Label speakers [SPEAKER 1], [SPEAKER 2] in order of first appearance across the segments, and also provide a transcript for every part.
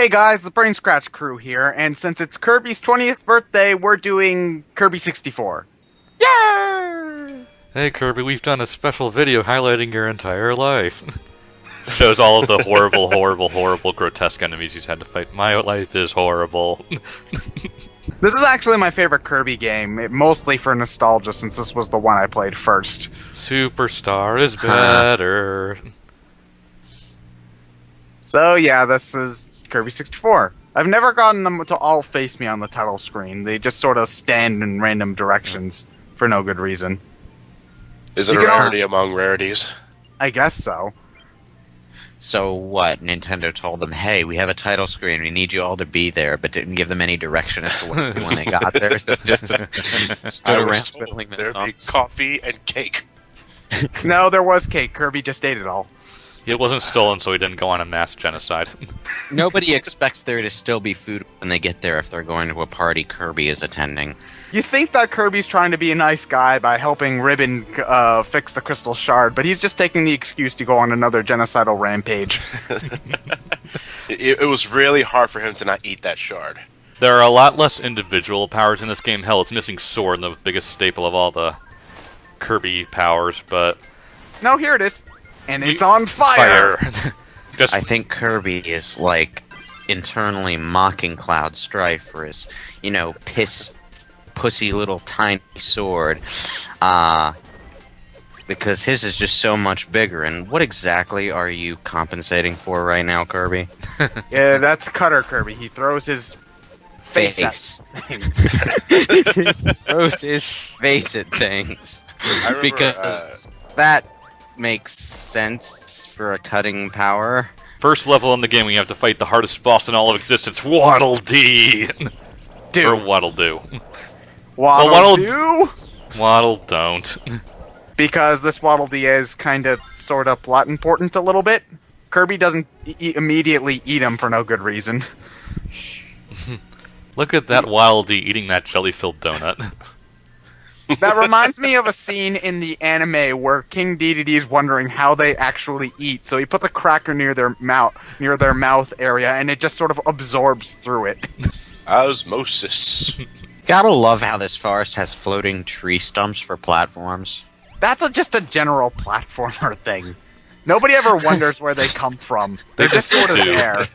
[SPEAKER 1] Hey guys, the Brain Scratch crew here, and since it's Kirby's 20th birthday, we're doing Kirby 64. Yay!
[SPEAKER 2] Hey Kirby, we've done a special video highlighting your entire life. Shows all of the horrible, grotesque enemies he's had to fight. My life is horrible.
[SPEAKER 1] This is actually my favorite Kirby game, mostly for nostalgia since this was the one I played first.
[SPEAKER 2] Superstar is better.
[SPEAKER 1] So yeah, this is Kirby 64. I've never gotten them to all face me on the title screen. They just sort of stand in random directions for no good reason.
[SPEAKER 3] Is it a rarity among rarities?
[SPEAKER 1] I guess so.
[SPEAKER 4] So what? Nintendo told them, hey, we have a title screen, we need you all to be there, but didn't give them any direction as to what to do when they got there, so just stood around twiddling their
[SPEAKER 3] there'd be
[SPEAKER 4] thumbs.
[SPEAKER 3] coffee and cake.
[SPEAKER 1] No, there was cake. Kirby just ate it all.
[SPEAKER 2] It wasn't stolen, so he didn't go on a mass genocide.
[SPEAKER 4] Nobody expects there to still be food when they get there if they're going to a party Kirby is attending.
[SPEAKER 1] You think that Kirby's trying to be a nice guy by helping Ribbon fix the crystal shard, but he's just taking the excuse to go on another genocidal rampage.
[SPEAKER 3] It was really hard for him to not eat that shard.
[SPEAKER 2] There are a lot less individual powers in this game. Hell, it's missing Sword, the biggest staple of all the Kirby powers, but...
[SPEAKER 1] No, here it is. And it's on fire!
[SPEAKER 2] Just
[SPEAKER 4] I think Kirby is, like, internally mocking Cloud Strife for his, you know, pussy little tiny sword. Because his is just so much bigger. And what exactly are you compensating for right now, Kirby?
[SPEAKER 1] Yeah, that's Cutter Kirby. He throws his face at things.
[SPEAKER 4] Throws his face at things.
[SPEAKER 3] I remember,
[SPEAKER 4] Because that makes sense for a cutting power.
[SPEAKER 2] first level in the game, we have to fight the hardest boss in all of existence, Waddle Dee!
[SPEAKER 1] Dude.
[SPEAKER 2] Or Waddle Doo.
[SPEAKER 1] Waddle
[SPEAKER 2] Waddle-
[SPEAKER 1] Doo?
[SPEAKER 2] Waddle don't.
[SPEAKER 1] Because this Waddle Dee is kind of, sort of plot important a little bit. Kirby doesn't immediately eat him for no good reason.
[SPEAKER 2] Look at that Waddle Dee eating that jelly-filled donut.
[SPEAKER 1] That reminds me of a scene in the anime where King Dedede's wondering how they actually eat, so he puts a cracker near their mouth area, and it just sort of absorbs through it.
[SPEAKER 3] osmosis.
[SPEAKER 4] Gotta love how this forest has floating tree stumps for platforms.
[SPEAKER 1] That's just a general platformer thing. Nobody ever wonders where they come from. They're just sort of
[SPEAKER 2] do.
[SPEAKER 1] there.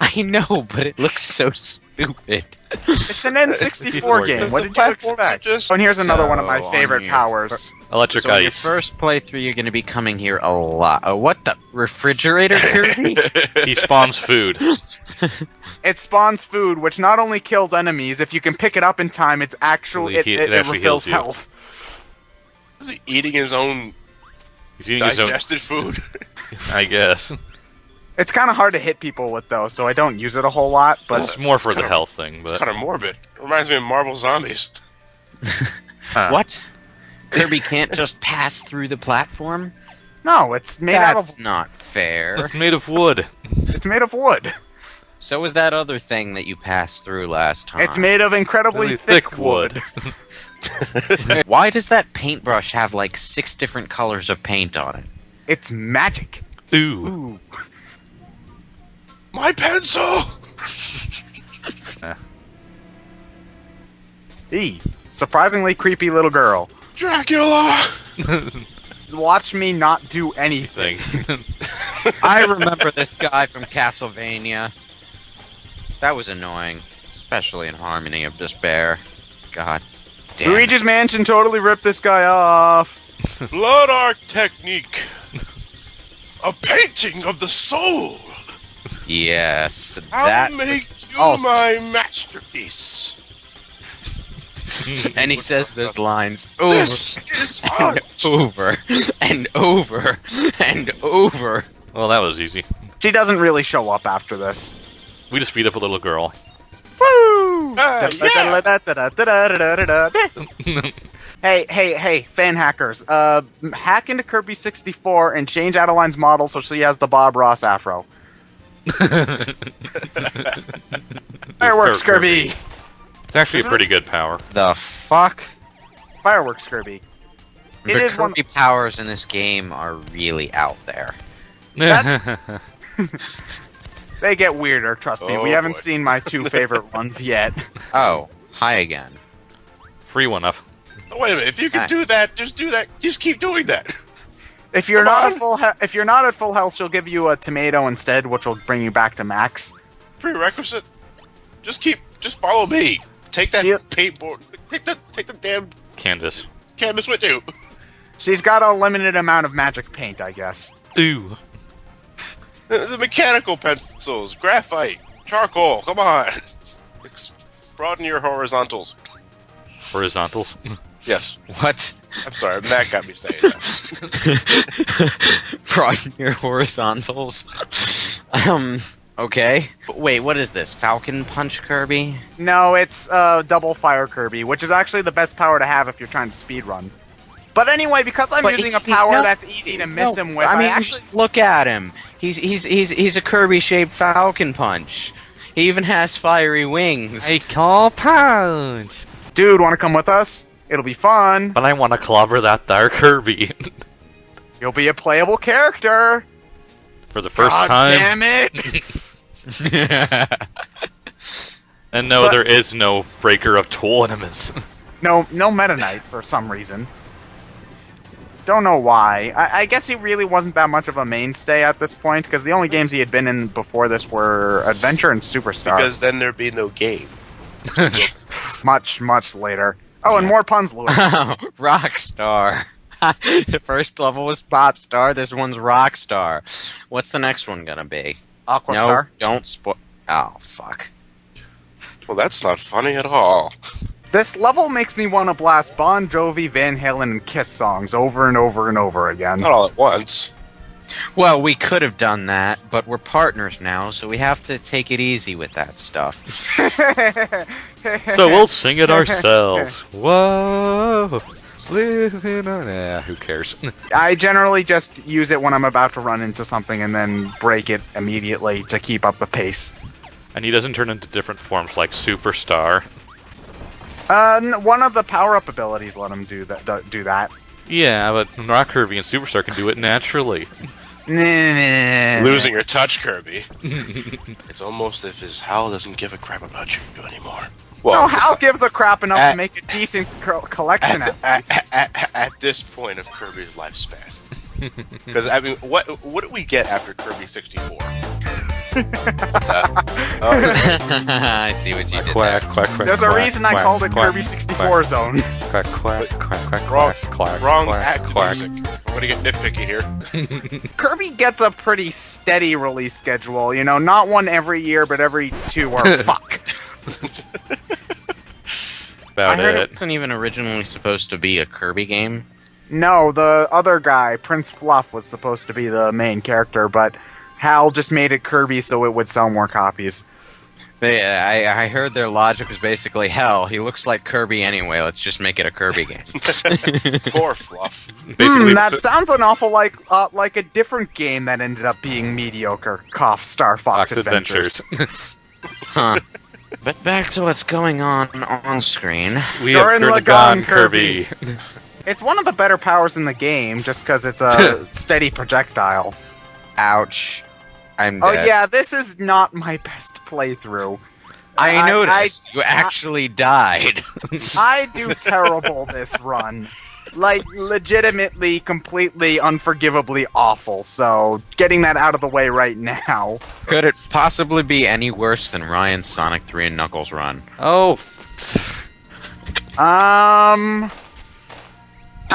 [SPEAKER 4] I know, but it looks so stupid.
[SPEAKER 1] It's an N64 game. What did you expect?
[SPEAKER 3] Just
[SPEAKER 1] Oh, and here's another one of my
[SPEAKER 4] So,
[SPEAKER 1] favorite
[SPEAKER 4] on your
[SPEAKER 1] powers.
[SPEAKER 2] Electric
[SPEAKER 4] So in your
[SPEAKER 2] Ice.
[SPEAKER 4] first playthrough, you're going to be coming here a lot. What the? Refrigerator, Kirby?
[SPEAKER 2] He spawns food.
[SPEAKER 1] It spawns food, which not only kills enemies, if you can pick it up in time, it's actually it
[SPEAKER 2] actually
[SPEAKER 1] refills
[SPEAKER 2] heals you.
[SPEAKER 1] health.
[SPEAKER 3] Was he eating his own
[SPEAKER 2] He's eating his own...
[SPEAKER 3] digested food?
[SPEAKER 2] I guess.
[SPEAKER 1] It's kind of hard to hit people with, though, so I don't use it a whole lot, but...
[SPEAKER 2] It's more for the
[SPEAKER 3] kinda-
[SPEAKER 2] health thing,
[SPEAKER 3] It's
[SPEAKER 2] but...
[SPEAKER 3] kind of morbid. Reminds me of Marvel Zombies.
[SPEAKER 2] Huh.
[SPEAKER 4] What? Kirby can't just pass through the platform?
[SPEAKER 1] No, it's made out
[SPEAKER 4] That's
[SPEAKER 1] of...
[SPEAKER 4] not fair.
[SPEAKER 2] It's made of wood.
[SPEAKER 1] It's made of wood.
[SPEAKER 4] So is that other thing that you passed through last time.
[SPEAKER 1] It's made of incredibly
[SPEAKER 2] Really
[SPEAKER 1] thick wood.
[SPEAKER 4] Why does that paintbrush have like 6 different colors of paint on it?
[SPEAKER 1] It's magic.
[SPEAKER 2] Ooh.
[SPEAKER 1] Ooh.
[SPEAKER 3] My pencil!
[SPEAKER 1] Eee. Surprisingly creepy little girl.
[SPEAKER 3] Dracula!
[SPEAKER 1] Watch me not do anything.
[SPEAKER 2] Thing.
[SPEAKER 4] I remember this guy from Castlevania. That was annoying, especially in Harmony of Despair. God damn. it.
[SPEAKER 1] Luigi's Mansion totally ripped this guy off.
[SPEAKER 3] Blood art technique. A painting of the soul.
[SPEAKER 4] Yes,
[SPEAKER 3] I'll
[SPEAKER 4] that
[SPEAKER 3] make
[SPEAKER 4] was
[SPEAKER 3] you
[SPEAKER 4] also-
[SPEAKER 3] my masterpiece.
[SPEAKER 4] And he says those lines over
[SPEAKER 3] This is
[SPEAKER 4] and
[SPEAKER 3] art.
[SPEAKER 4] over and over and over.
[SPEAKER 2] Well, that was easy.
[SPEAKER 1] She doesn't really show up after this.
[SPEAKER 2] We just beat up a little girl.
[SPEAKER 1] Woo!
[SPEAKER 3] Yeah.
[SPEAKER 1] Hey, fan hackers. Hack into Kirby 64 and change Adeline's model so she has the Bob Ross afro. Fireworks, Kirby!
[SPEAKER 2] It's actually a pretty good power.
[SPEAKER 4] The fuck?
[SPEAKER 1] Fireworks, Kirby. It
[SPEAKER 4] The
[SPEAKER 1] is one-
[SPEAKER 4] Kirby powers in this game are really out there.
[SPEAKER 1] That's- They get weirder, trust me.
[SPEAKER 3] Oh,
[SPEAKER 1] We haven't
[SPEAKER 3] boy.
[SPEAKER 1] seen my 2 favorite ones yet.
[SPEAKER 4] Oh, hi again.
[SPEAKER 2] Free one up.
[SPEAKER 3] Oh, wait a minute. If you can
[SPEAKER 4] Nice.
[SPEAKER 3] do that, just do that. Just keep doing that.
[SPEAKER 1] If you're
[SPEAKER 3] Come
[SPEAKER 1] not
[SPEAKER 3] on.
[SPEAKER 1] at if you're not at full health, she'll give you a tomato instead, which will bring you back to max.
[SPEAKER 3] Prerequisite. Just follow me. Take that
[SPEAKER 1] See-
[SPEAKER 3] paintboard. Take the damn
[SPEAKER 2] Canvas.
[SPEAKER 3] canvas with you.
[SPEAKER 1] She's got a limited amount of magic paint, I guess.
[SPEAKER 2] Ooh.
[SPEAKER 3] The mechanical pencils, graphite, charcoal. Come on. Broaden your horizontals.
[SPEAKER 2] Horizontals.
[SPEAKER 3] Yes.
[SPEAKER 4] What?
[SPEAKER 3] I'm sorry. Matt got me saying that.
[SPEAKER 4] Broaden your horizontals. Okay. But wait, what is this? Falcon Punch Kirby?
[SPEAKER 1] No, it's double fire Kirby, which is actually the best power to have if you're trying to speedrun. But anyway, because I'm
[SPEAKER 4] But
[SPEAKER 1] using a
[SPEAKER 4] he-
[SPEAKER 1] power
[SPEAKER 4] no,
[SPEAKER 1] that's easy to miss him with,
[SPEAKER 4] I mean,
[SPEAKER 1] actually
[SPEAKER 4] just look at him. He's a Kirby-shaped Falcon Punch. He even has fiery wings.
[SPEAKER 2] I call punch.
[SPEAKER 1] Dude, want to come with us? It'll be fun.
[SPEAKER 2] But I want to clobber that there Kirby.
[SPEAKER 1] You'll be a playable character.
[SPEAKER 2] For the first
[SPEAKER 1] God
[SPEAKER 2] time.
[SPEAKER 1] damn it!
[SPEAKER 2] And no,
[SPEAKER 1] But-
[SPEAKER 2] there is no breaker of tool enemies.
[SPEAKER 1] No Meta Knight for some reason. Don't know why. I guess he really wasn't that much of a mainstay at this point, because the only games he had been in before this were Adventure and Superstar.
[SPEAKER 3] Because then there'd be no game.
[SPEAKER 1] Much later. Oh, and more puns, Lewis.
[SPEAKER 4] Rockstar. The first level was Popstar. This one's Rockstar. What's the next one gonna be?
[SPEAKER 1] Aquastar.
[SPEAKER 4] No, don't spoil. Oh fuck.
[SPEAKER 3] Well, that's not funny at all.
[SPEAKER 1] This level makes me want to blast Bon Jovi, Van Halen, and Kiss songs over and over and over again.
[SPEAKER 3] Not all at once.
[SPEAKER 4] Well, we could have done that, but we're partners now, so we have to take it easy with that stuff.
[SPEAKER 2] So we'll sing it ourselves. Whoa. Living on. Who cares?
[SPEAKER 1] I generally just use it when I'm about to run into something and then break it immediately to keep up the pace.
[SPEAKER 2] And he doesn't turn into different forms like Superstar.
[SPEAKER 1] One of the power-up abilities let him do that.
[SPEAKER 2] Yeah, but Rock Kirby and Superstar can do it naturally.
[SPEAKER 3] Losing your touch, Kirby. It's almost as if Hal doesn't give a crap about you anymore. Well,
[SPEAKER 1] No, Hal gives a crap enough
[SPEAKER 3] at-
[SPEAKER 1] to make a decent collection at least.
[SPEAKER 3] at this point of Kirby's lifespan. Because I mean, what do we get after Kirby 64?
[SPEAKER 4] I see what you did
[SPEAKER 2] Quack,
[SPEAKER 4] there.
[SPEAKER 2] quack, quack.
[SPEAKER 1] There's a
[SPEAKER 2] quack,
[SPEAKER 1] reason I
[SPEAKER 2] quack,
[SPEAKER 1] called it
[SPEAKER 2] quack,
[SPEAKER 1] Kirby 64 Zone.
[SPEAKER 2] Quack, quack, quack, quack,
[SPEAKER 3] Wrong,
[SPEAKER 2] quack, quack,
[SPEAKER 3] wrong
[SPEAKER 2] quack,
[SPEAKER 3] act
[SPEAKER 2] quack.
[SPEAKER 3] music. I'm gonna get nitpicky here.
[SPEAKER 1] Kirby gets a pretty steady release schedule, you know, not one every year, but every 2 or fuck.
[SPEAKER 2] About
[SPEAKER 4] I heard it
[SPEAKER 2] it.
[SPEAKER 4] wasn't even originally supposed to be a Kirby game.
[SPEAKER 1] No, the other guy, Prince Fluff, was supposed to be the main character, but Hal just made it Kirby so it would sell more copies.
[SPEAKER 4] I heard their logic was basically, hell, he looks like Kirby anyway, let's just make it a Kirby game.
[SPEAKER 3] Poor Fluff.
[SPEAKER 2] Basically,
[SPEAKER 1] That sounds an awful like a different game that ended up being mediocre. Cough, Star Fox
[SPEAKER 2] Fox
[SPEAKER 1] Adventures.
[SPEAKER 4] Huh. But back to what's going on screen.
[SPEAKER 2] we
[SPEAKER 1] You're
[SPEAKER 2] have
[SPEAKER 1] in
[SPEAKER 2] Kurtagon
[SPEAKER 1] Lagan,
[SPEAKER 2] Kirby.
[SPEAKER 1] It's one of the better powers in the game, just because it's a steady projectile.
[SPEAKER 4] Ouch. I'm
[SPEAKER 1] Oh
[SPEAKER 4] dead.
[SPEAKER 1] yeah, this is not my best playthrough.
[SPEAKER 4] I noticed. You actually died.
[SPEAKER 1] I do terrible this run. Like, legitimately, completely, unforgivably awful, so getting that out of the way right now.
[SPEAKER 4] Could it possibly be any worse than Ryan's Sonic 3 and Knuckles run?
[SPEAKER 2] Oh.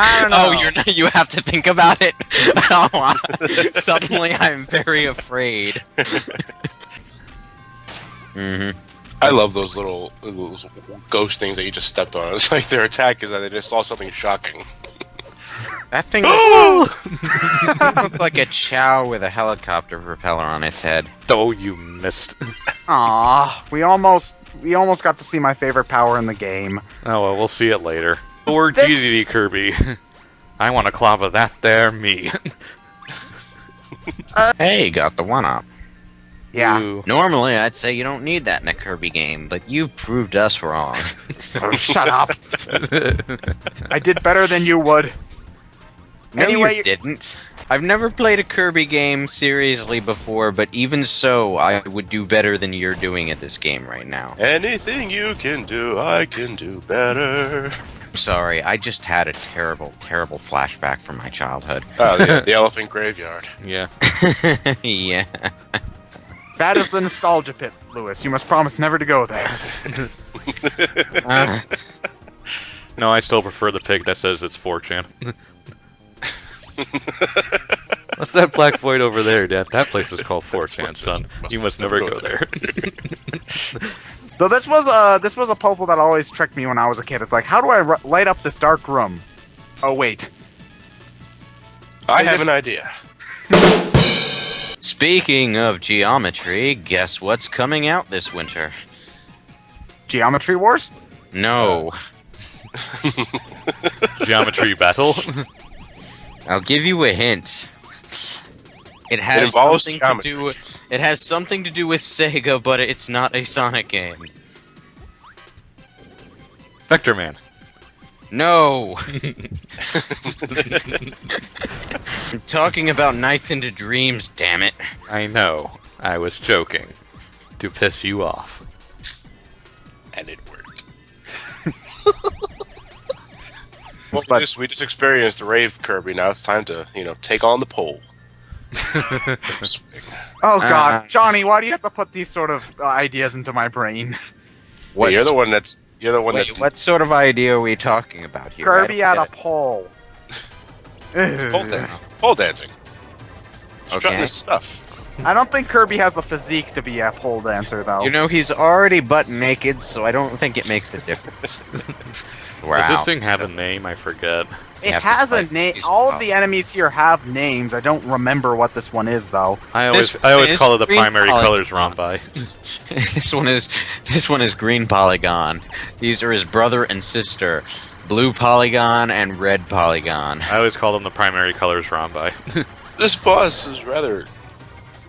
[SPEAKER 1] I don't know.
[SPEAKER 4] Oh, you have to think about it? Oh, suddenly I'm very afraid. Mm-hmm.
[SPEAKER 3] I love those little ghost things that you just stepped on. It's like their attack is that they just saw something shocking.
[SPEAKER 4] That thing looked like a chow with a helicopter propeller on its head.
[SPEAKER 2] Oh, you missed.
[SPEAKER 1] Aw, we almost got to see my favorite power in the game.
[SPEAKER 2] Oh, well, we'll see it later. Or
[SPEAKER 1] This-
[SPEAKER 2] GDD Kirby. I want to clobber that there me.
[SPEAKER 4] Hey, got the one-up.
[SPEAKER 1] Yeah.
[SPEAKER 2] Ooh.
[SPEAKER 4] Normally, I'd say you don't need that in a Kirby game, but you proved us wrong.
[SPEAKER 1] Oh, shut up. I did better than you would.
[SPEAKER 4] No,
[SPEAKER 1] Anyway,
[SPEAKER 4] you didn't. I've never played a Kirby game seriously before, but even so, I would do better than you're doing at this game right now.
[SPEAKER 3] Anything you can do, I can do better.
[SPEAKER 4] Sorry, I just had a terrible, terrible flashback from my childhood.
[SPEAKER 3] Oh, the elephant graveyard.
[SPEAKER 2] Yeah.
[SPEAKER 4] Yeah.
[SPEAKER 1] That is the nostalgia pit, Lewis. You must promise never to go there.
[SPEAKER 2] No, I still prefer the pig that says it's 4chan. What's that black void over there, Dad? That place is called 4chan, son. You must never go there.
[SPEAKER 1] Though this was a puzzle that always tricked me when I was a kid. It's like, how do I light up this dark room? Oh wait,
[SPEAKER 3] I have an idea.
[SPEAKER 4] Speaking of geometry, guess what's coming out this winter?
[SPEAKER 1] Geometry Wars?
[SPEAKER 4] No.
[SPEAKER 2] Geometry battle?
[SPEAKER 4] I'll give you a hint. It has
[SPEAKER 3] involves
[SPEAKER 4] something
[SPEAKER 3] geometry.
[SPEAKER 4] to do. It has something to do with Sega, but it's not a Sonic game.
[SPEAKER 2] Vector Man.
[SPEAKER 4] No. I'm talking about Nights into Dreams. Damn it.
[SPEAKER 2] I know. I was joking. To piss you off.
[SPEAKER 3] And it worked. Well, we just experienced the rave Kirby. Now it's time to, take on the pole.
[SPEAKER 1] Oh god, Johnny, why do you have to put these sort of ideas into my brain?
[SPEAKER 3] Well, you're the one that's.
[SPEAKER 4] What sort of idea are we talking about here?
[SPEAKER 1] Kirby at a pole.
[SPEAKER 3] Pole dancing. Strutting
[SPEAKER 4] Okay.
[SPEAKER 3] his stuff.
[SPEAKER 1] I don't think Kirby has the physique to be a pole dancer, though.
[SPEAKER 4] You know, he's already butt naked, so I don't think it makes a difference.
[SPEAKER 2] Does this thing have a name? I forget.
[SPEAKER 1] It
[SPEAKER 4] Yeah,
[SPEAKER 1] has a
[SPEAKER 4] but
[SPEAKER 1] name.
[SPEAKER 4] he's-
[SPEAKER 1] All of the enemies here have names. I don't remember what this one is, though.
[SPEAKER 2] I always
[SPEAKER 4] This
[SPEAKER 2] call it the
[SPEAKER 4] green
[SPEAKER 2] primary
[SPEAKER 4] poly-
[SPEAKER 2] colors Rombai.
[SPEAKER 4] this one is green polygon. These are his brother and sister, blue polygon and red polygon.
[SPEAKER 2] I always call them the primary colors Rombai.
[SPEAKER 3] This boss is rather.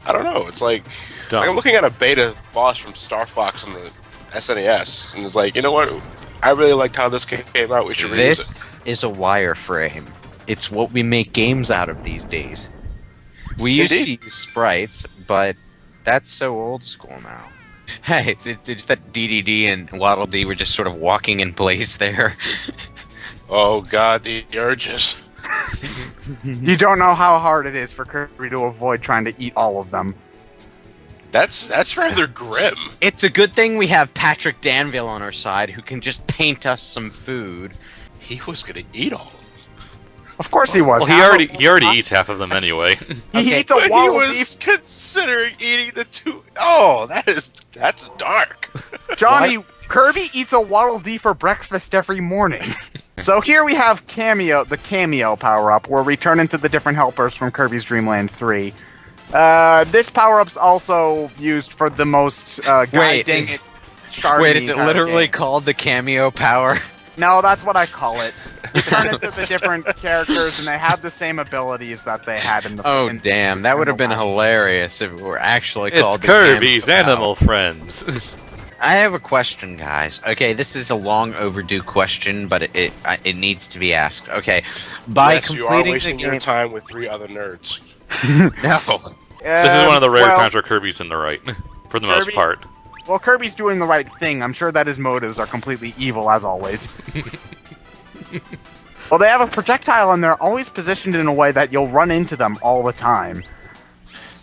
[SPEAKER 3] I don't know. It's like
[SPEAKER 2] Dumb.
[SPEAKER 3] I'm looking at a beta boss from Star Fox on the SNES, and it's like, you know what? I really liked how this came out. We should reuse it.
[SPEAKER 4] This is a wireframe. It's what we make games out of these days. We used to
[SPEAKER 3] Indeed.
[SPEAKER 4] use sprites, but that's so old school now. Hey, it's that DDD and Waddle Dee were just sort of walking in place there.
[SPEAKER 3] Oh god, the urges.
[SPEAKER 1] You don't know how hard it is for Kirby to avoid trying to eat all of them.
[SPEAKER 3] That's rather grim.
[SPEAKER 4] It's a good thing we have Patrick Danville on our side who can just paint us some food.
[SPEAKER 3] He was gonna eat all of them.
[SPEAKER 1] Of course he was.
[SPEAKER 2] Well, he already eats half of them anyway.
[SPEAKER 1] He
[SPEAKER 4] Okay,
[SPEAKER 1] eats a
[SPEAKER 3] But he
[SPEAKER 1] Waddle
[SPEAKER 3] was considering eating the two. Oh, that's dark.
[SPEAKER 1] Johnny, Kirby eats a Waddle Dee for breakfast every morning. So here we have the cameo power-up, where we turn into the different helpers from Kirby's Dream Land 3. This power-up's also used for the most guiding shard
[SPEAKER 4] Wait,
[SPEAKER 1] in
[SPEAKER 4] is
[SPEAKER 1] the
[SPEAKER 4] it
[SPEAKER 1] entire
[SPEAKER 4] literally
[SPEAKER 1] game.
[SPEAKER 4] called the cameo power?
[SPEAKER 1] No, that's what I call it. You turn into the different characters, and they have the same abilities that they had in the.
[SPEAKER 4] Oh,
[SPEAKER 1] in-
[SPEAKER 4] damn. That
[SPEAKER 1] in
[SPEAKER 4] would have
[SPEAKER 1] the
[SPEAKER 4] been
[SPEAKER 1] last-
[SPEAKER 4] hilarious if it were actually
[SPEAKER 2] It's
[SPEAKER 4] called the
[SPEAKER 2] Kirby's
[SPEAKER 4] cameo power.
[SPEAKER 2] Animal Friends.
[SPEAKER 4] I have a question, guys. Okay, this is a long overdue question, but it needs to be asked. Okay, by
[SPEAKER 3] Yes, you are
[SPEAKER 4] completing
[SPEAKER 3] wasting
[SPEAKER 4] the
[SPEAKER 3] your
[SPEAKER 4] game,
[SPEAKER 3] time with 3 other nerds.
[SPEAKER 4] no.
[SPEAKER 2] This is one of the rare
[SPEAKER 1] well,
[SPEAKER 2] times where Kirby's in the right, for the most
[SPEAKER 1] Kirby-
[SPEAKER 2] part.
[SPEAKER 1] Well, Kirby's doing the right thing. I'm sure that his motives are completely evil, as always. Well, they have a projectile, and they're always positioned in a way that you'll run into them all the time.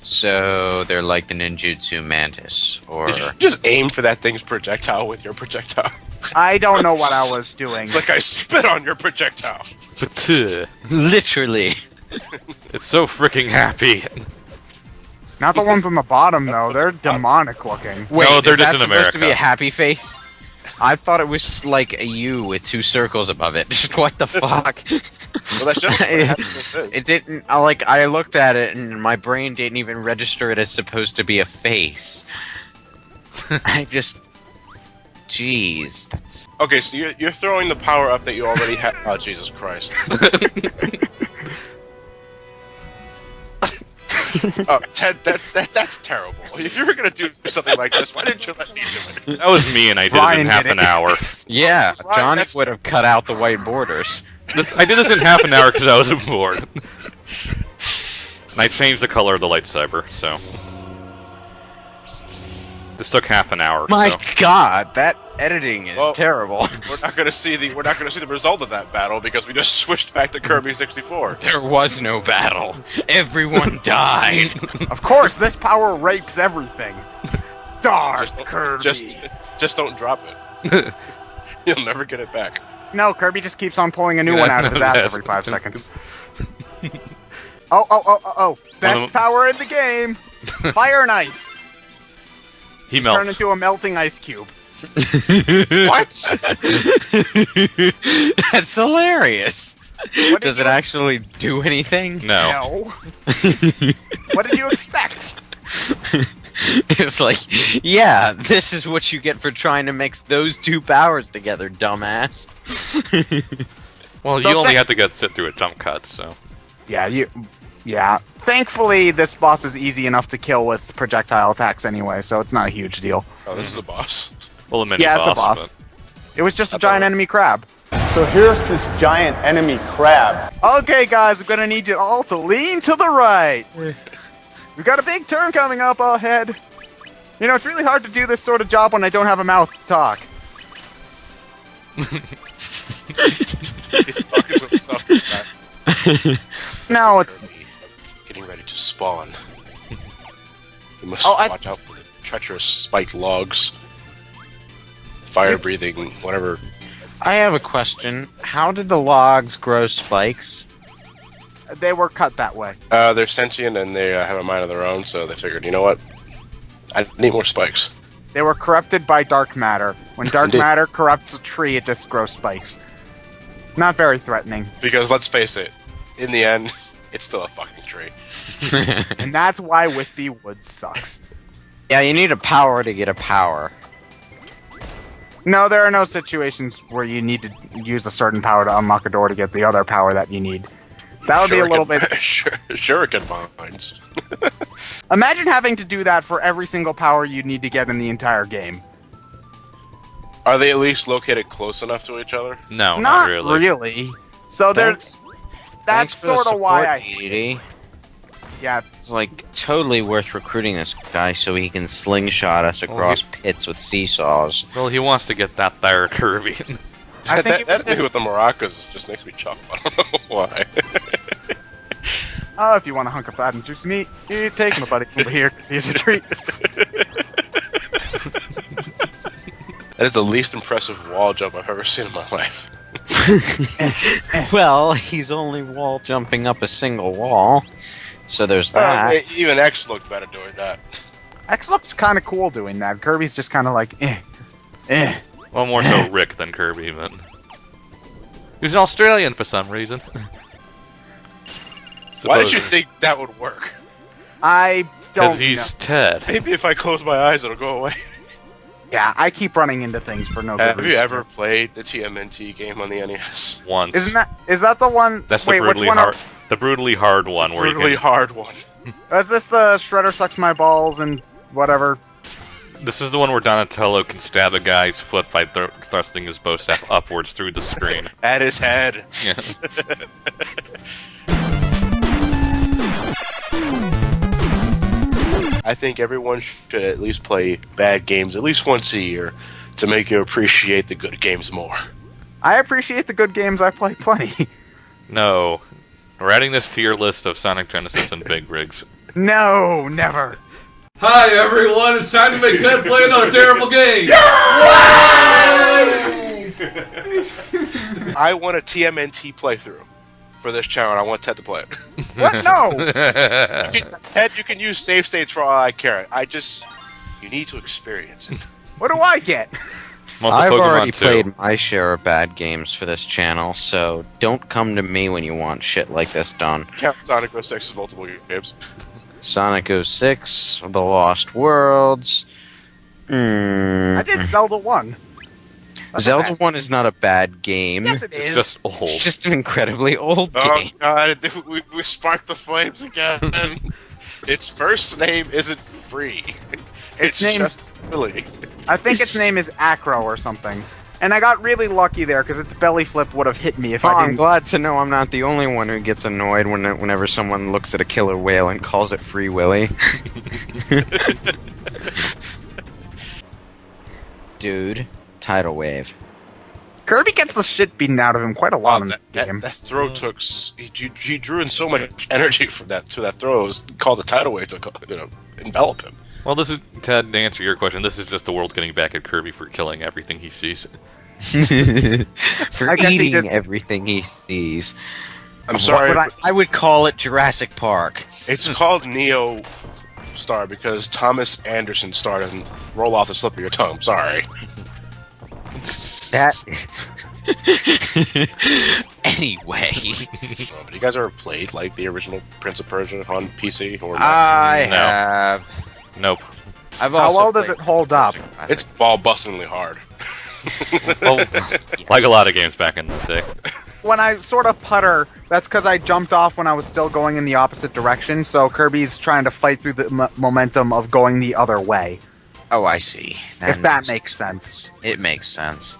[SPEAKER 4] So they're like the ninjutsu mantis, or
[SPEAKER 3] Did you just aim for that thing's projectile with your projectile?
[SPEAKER 1] I don't know what I was doing.
[SPEAKER 3] It's like I spit on your projectile.
[SPEAKER 4] literally.
[SPEAKER 2] It's so freaking happy.
[SPEAKER 1] Not the ones on the bottom, though. They're demonic looking.
[SPEAKER 4] Wait,
[SPEAKER 2] No, they're
[SPEAKER 4] is
[SPEAKER 2] just
[SPEAKER 4] that
[SPEAKER 2] in
[SPEAKER 4] supposed to be
[SPEAKER 2] America.
[SPEAKER 4] a happy face? I thought it was like a U with 2 circles above it. What the fuck?
[SPEAKER 3] Well, that's just what happens with it.
[SPEAKER 4] It didn't. I looked at it and my brain didn't even register it as supposed to be a face. I just. Jeez, that's.
[SPEAKER 3] Okay, so you're throwing the power up that you already have. Oh, Jesus Christ. Oh, Ted, that's terrible. If you were gonna do something like this, why didn't you let me do it?
[SPEAKER 2] That was me, and I did it
[SPEAKER 1] Brian
[SPEAKER 2] in
[SPEAKER 1] did
[SPEAKER 2] half
[SPEAKER 1] it.
[SPEAKER 2] an hour.
[SPEAKER 4] Yeah,
[SPEAKER 3] Right,
[SPEAKER 4] Johnny
[SPEAKER 3] that's-
[SPEAKER 4] would have cut out the white borders.
[SPEAKER 2] I did this in half an hour because I was bored. And I changed the color of the lightsaber, so... This took half an hour,
[SPEAKER 4] My
[SPEAKER 2] so...
[SPEAKER 4] God, that editing is
[SPEAKER 3] Well,
[SPEAKER 4] terrible.
[SPEAKER 3] We're not gonna see the result of that battle because we just switched back to Kirby 64.
[SPEAKER 4] There was no battle. Everyone died.
[SPEAKER 1] Of course, this power rapes everything. Darth Kirby.
[SPEAKER 3] Just don't drop it. You'll never get it back.
[SPEAKER 1] No, Kirby just keeps on pulling a new one out of his ass every 5 seconds. Oh. Best power in the game. Fire and ice.
[SPEAKER 2] He melts.
[SPEAKER 1] Turn into a melting ice cube.
[SPEAKER 3] What?
[SPEAKER 4] That's hilarious.
[SPEAKER 1] What
[SPEAKER 4] Does
[SPEAKER 1] did
[SPEAKER 4] it
[SPEAKER 1] you-
[SPEAKER 4] actually do anything?
[SPEAKER 2] No.
[SPEAKER 1] No. What did you expect?
[SPEAKER 4] It's like, yeah, this is what you get for trying to mix those two powers together, dumbass.
[SPEAKER 2] Well, you
[SPEAKER 1] Don't
[SPEAKER 2] only
[SPEAKER 1] say-
[SPEAKER 2] have to sit through a jump cut, so...
[SPEAKER 1] Yeah. Thankfully, this boss is easy enough to kill with projectile attacks anyway, so it's not a huge deal.
[SPEAKER 3] Oh, this is a boss.
[SPEAKER 2] Well, a mini
[SPEAKER 1] Yeah,
[SPEAKER 2] boss.
[SPEAKER 1] it's a boss. It was just a giant enemy crab.
[SPEAKER 5] So here's this giant enemy crab.
[SPEAKER 1] Okay, guys, I'm gonna need you all to lean to the right. We've got a big turn coming up ahead. You know, it's really hard to do this sort of job when I don't have a mouth to talk.
[SPEAKER 3] He's talking to himself.
[SPEAKER 1] No, it's...
[SPEAKER 3] Getting ready to spawn. You must
[SPEAKER 1] Oh,
[SPEAKER 3] watch out for the treacherous spiked logs. Fire-breathing, whatever.
[SPEAKER 4] I have a question. How did the logs grow spikes?
[SPEAKER 1] They were cut that way.
[SPEAKER 3] They're sentient and they have a mind of their own, so they figured, you know what? I need more spikes.
[SPEAKER 1] They were corrupted by dark matter. When dark
[SPEAKER 3] Indeed.
[SPEAKER 1] matter corrupts a tree, it just grows spikes. Not very threatening.
[SPEAKER 3] Because let's face it, in the end, it's still a fucking tree.
[SPEAKER 1] And that's why Wispy Wood sucks.
[SPEAKER 4] Yeah, you need a power to get a power.
[SPEAKER 1] No, there are no situations where you need to use a certain power to unlock a door to get the other power that you need. That would be a little bit...
[SPEAKER 3] Shuriken mines.
[SPEAKER 1] Imagine having to do that for every single power you need to get in the entire game.
[SPEAKER 3] Are they at least located close enough to each other?
[SPEAKER 2] No,
[SPEAKER 1] Not
[SPEAKER 2] really.
[SPEAKER 1] really. So there's... That's sort of why I...
[SPEAKER 4] Edie.
[SPEAKER 1] Yeah,
[SPEAKER 4] It's like totally worth recruiting this guy so he can slingshot us across pits with seesaws.
[SPEAKER 2] Well, he wants to get that there Kirby.
[SPEAKER 1] I think it was
[SPEAKER 3] that with the maracas just makes me chuckle. I don't know why.
[SPEAKER 1] Oh, if you want a hunk of fat and juicy meat, you take him, buddy. Over here, here's a treat.
[SPEAKER 3] That is the least impressive wall jump I've ever seen in my life.
[SPEAKER 4] Well, he's only wall jumping up a single wall, so there's that.
[SPEAKER 3] Even X looked better doing that.
[SPEAKER 1] X looks kind of cool doing that. Kirby's just kind of like, eh.
[SPEAKER 2] Well, more so Rick than Kirby, but... He's an Australian for some reason.
[SPEAKER 3] Why did you think that would work?
[SPEAKER 1] I don't
[SPEAKER 2] Because he's
[SPEAKER 1] know.
[SPEAKER 2] Ted.
[SPEAKER 3] Maybe if I close my eyes, it'll go away.
[SPEAKER 1] Yeah, I keep running into things for no good
[SPEAKER 3] Have you
[SPEAKER 1] reason.
[SPEAKER 3] ever played the TMNT game on the NES?
[SPEAKER 2] Once.
[SPEAKER 1] Is that the one?
[SPEAKER 2] That's
[SPEAKER 1] wait,
[SPEAKER 2] the
[SPEAKER 1] which
[SPEAKER 2] brutally
[SPEAKER 1] one?
[SPEAKER 2] hard, the brutally hard one where
[SPEAKER 3] Brutally
[SPEAKER 2] you
[SPEAKER 3] hard one.
[SPEAKER 1] Is this the Shredder sucks my balls and whatever?
[SPEAKER 2] can. This is the one where Donatello can stab a guy's foot by thrusting his bow staff upwards through the screen.
[SPEAKER 3] At his head.
[SPEAKER 2] Yeah.
[SPEAKER 3] I think everyone should at least play bad games at least once a year to make you appreciate the good games more.
[SPEAKER 1] I appreciate the good games. I play plenty.
[SPEAKER 2] No. We're adding this to your list of Sonic Genesis and Big Rigs.
[SPEAKER 1] No, never.
[SPEAKER 6] Hi everyone, it's time to make Ted play another terrible game!
[SPEAKER 3] I want a TMNT playthrough for this channel, and I want Ted to play it.
[SPEAKER 1] What? No.
[SPEAKER 3] Ted, you can use save states for all I care. You need to experience it.
[SPEAKER 1] What do I get?
[SPEAKER 2] Well, the
[SPEAKER 4] I've
[SPEAKER 2] Pokemon
[SPEAKER 4] already
[SPEAKER 2] 2.
[SPEAKER 4] played my share of bad games for this channel, so don't come to me when you want shit like this done.
[SPEAKER 3] Count Sonic 06 as multiple games.
[SPEAKER 4] Sonic 06, The Lost Worlds.
[SPEAKER 1] I did Zelda 1. That's
[SPEAKER 4] Zelda
[SPEAKER 1] not
[SPEAKER 4] 1 is not a bad game.
[SPEAKER 1] bad. Yes, it
[SPEAKER 2] It's
[SPEAKER 1] is.
[SPEAKER 2] just old.
[SPEAKER 4] It's just an incredibly old
[SPEAKER 3] Oh
[SPEAKER 4] game.
[SPEAKER 3] god, we sparked the flames again. Its first name isn't free. It's
[SPEAKER 1] name's-
[SPEAKER 3] just Billy.
[SPEAKER 1] I think its name is Acro or something. And I got really lucky there because its belly flip would have hit me if
[SPEAKER 4] Oh,
[SPEAKER 1] I
[SPEAKER 4] I'm
[SPEAKER 1] didn't.
[SPEAKER 4] glad to know I'm not the only one who gets annoyed whenever someone looks at a killer whale and calls it Free Willy. Dude, tidal wave.
[SPEAKER 1] Kirby gets the shit beaten out of him quite a lot in this game.
[SPEAKER 3] That throw took. He drew in so much energy from that throw. It was called the tidal wave to envelop him.
[SPEAKER 2] Well, this is Ted. To answer your question, this is just the world getting back at Kirby for killing everything he sees.
[SPEAKER 4] For
[SPEAKER 1] I guess he
[SPEAKER 4] eating
[SPEAKER 1] just-
[SPEAKER 4] everything he sees.
[SPEAKER 3] I'm sorry.
[SPEAKER 4] I would call it Jurassic Park.
[SPEAKER 3] It's called Neo Star because Thomas Anderson Star doesn't roll off the slip of your tongue. Sorry.
[SPEAKER 4] That. Anyway,
[SPEAKER 3] But you guys ever played like the original Prince of Persia on PC or not?
[SPEAKER 4] I
[SPEAKER 2] No.
[SPEAKER 4] have.
[SPEAKER 2] Nope.
[SPEAKER 4] I've
[SPEAKER 1] How
[SPEAKER 4] also
[SPEAKER 1] well does
[SPEAKER 4] played
[SPEAKER 1] it hold up?
[SPEAKER 3] It's ball bustingly hard.
[SPEAKER 2] Well, like a lot of games back in the day.
[SPEAKER 1] When I sort of putter, that's because I jumped off when I was still going in the opposite direction, so Kirby's trying to fight through the momentum of going the other way.
[SPEAKER 4] Oh, I see.
[SPEAKER 1] If that makes sense.
[SPEAKER 4] It makes sense.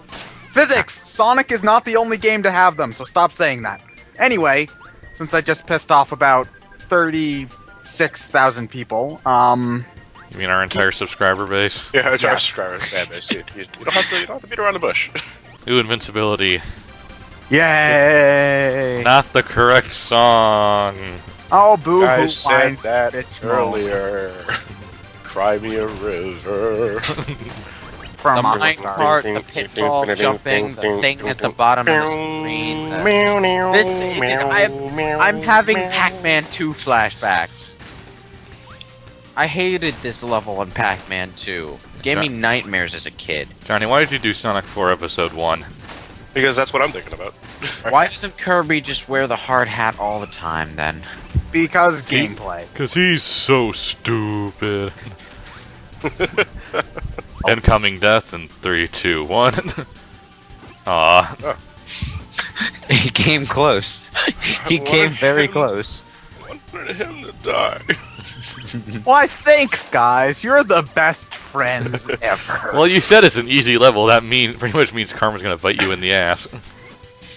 [SPEAKER 1] Physics! Sonic is not the only game to have them, so stop saying that. Anyway, since I just pissed off about 36,000 people,
[SPEAKER 2] You mean our entire subscriber base?
[SPEAKER 3] Yeah, it's our
[SPEAKER 1] Yes.
[SPEAKER 3] subscriber fan base. You don't have to beat around the bush.
[SPEAKER 2] Ooh, invincibility.
[SPEAKER 1] yay!
[SPEAKER 2] Not the correct song.
[SPEAKER 1] Oh, boo
[SPEAKER 3] I
[SPEAKER 1] hoo!
[SPEAKER 3] said that
[SPEAKER 1] bitch
[SPEAKER 3] earlier. Cry me a river.
[SPEAKER 1] From
[SPEAKER 4] The
[SPEAKER 1] Monster.
[SPEAKER 4] mine part, the pitfall, jumping, the thing at the bottom of the screen. I'm having Pac-Man 2 flashbacks. I hated this level in Pac-Man 2. Gave me nightmares as a kid.
[SPEAKER 2] Johnny, why did you do Sonic 4 Episode 1?
[SPEAKER 3] Because that's what I'm thinking about.
[SPEAKER 4] Why doesn't Kirby just wear the hard hat all the time then?
[SPEAKER 1] Because
[SPEAKER 2] See?
[SPEAKER 1] gameplay.
[SPEAKER 2] Because he's so stupid. Incoming death in 3, 2, 1. Aw.
[SPEAKER 4] He came close. He came very close.
[SPEAKER 3] I wanted him to die.
[SPEAKER 1] Why, thanks, guys. You're the best friends ever.
[SPEAKER 2] Well, you said it's an easy level. That pretty much means karma's gonna bite you in the ass.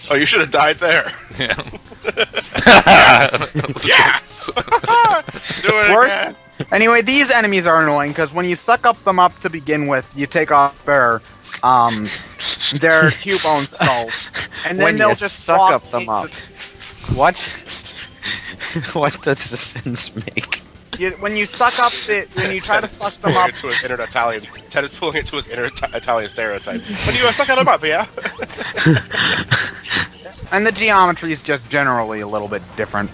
[SPEAKER 3] Oh, you should have died there.
[SPEAKER 2] Yeah.
[SPEAKER 3] Yes! Do it
[SPEAKER 1] Worst-
[SPEAKER 3] again.
[SPEAKER 1] Anyway, these enemies are annoying because when you suck them up to begin with, you take off their Cubone skulls, and then
[SPEAKER 4] When
[SPEAKER 1] they'll
[SPEAKER 4] you
[SPEAKER 1] just
[SPEAKER 4] suck
[SPEAKER 1] walk
[SPEAKER 4] up them
[SPEAKER 1] into-
[SPEAKER 4] up. What? What does the sense make?
[SPEAKER 1] when you suck up when you try to suck them
[SPEAKER 3] Pulling
[SPEAKER 1] up,
[SPEAKER 3] it to his inner Italian. Ted is pulling it to his inner Italian stereotype. When you suck them up, yeah.
[SPEAKER 1] and the geometry is just generally a little bit different.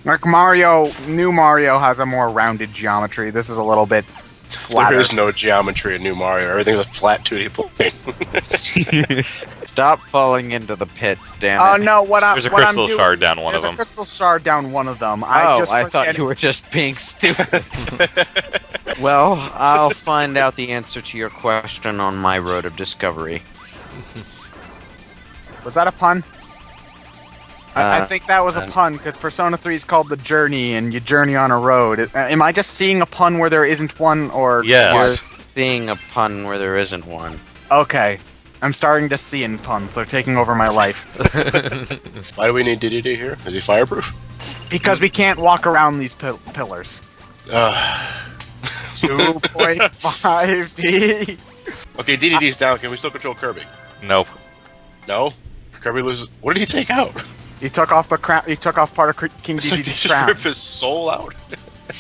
[SPEAKER 1] Like Mario, new Mario has a more rounded geometry. This is a little bit flatter.
[SPEAKER 3] There is no geometry in New Mario. Everything's a flat 2D plane.
[SPEAKER 4] Stop falling into the pits, damn it.
[SPEAKER 1] Oh no! What
[SPEAKER 2] There's a
[SPEAKER 1] I'm
[SPEAKER 2] crystal
[SPEAKER 1] doing,
[SPEAKER 2] shard down one
[SPEAKER 1] there's
[SPEAKER 2] of
[SPEAKER 1] a
[SPEAKER 2] them.
[SPEAKER 1] crystal shard down one of them.
[SPEAKER 4] I
[SPEAKER 1] I
[SPEAKER 4] thought you were just being stupid. Well, I'll find out the answer to your question on my road of discovery.
[SPEAKER 1] Was that a pun? I
[SPEAKER 4] Uh,
[SPEAKER 1] think that was a pun because Persona 3 is called The Journey, and you journey on a road. Am I just seeing a pun where there isn't one, or
[SPEAKER 2] Yes.
[SPEAKER 4] You're seeing a pun where there isn't one.
[SPEAKER 1] Okay, I'm starting to see in puns. They're taking over my life
[SPEAKER 3] Why do we need DDD here? Is he fireproof?
[SPEAKER 1] because we can't walk around these pillars. 2.5D.
[SPEAKER 3] Okay, DDD's down. Can we still control Kirby?
[SPEAKER 2] Nope.
[SPEAKER 3] No. Kirby loses. What did he take out?
[SPEAKER 1] He took off the crown. He took off part of King
[SPEAKER 3] So he
[SPEAKER 1] DDD's
[SPEAKER 3] just
[SPEAKER 1] crown.
[SPEAKER 3] ripped his soul out.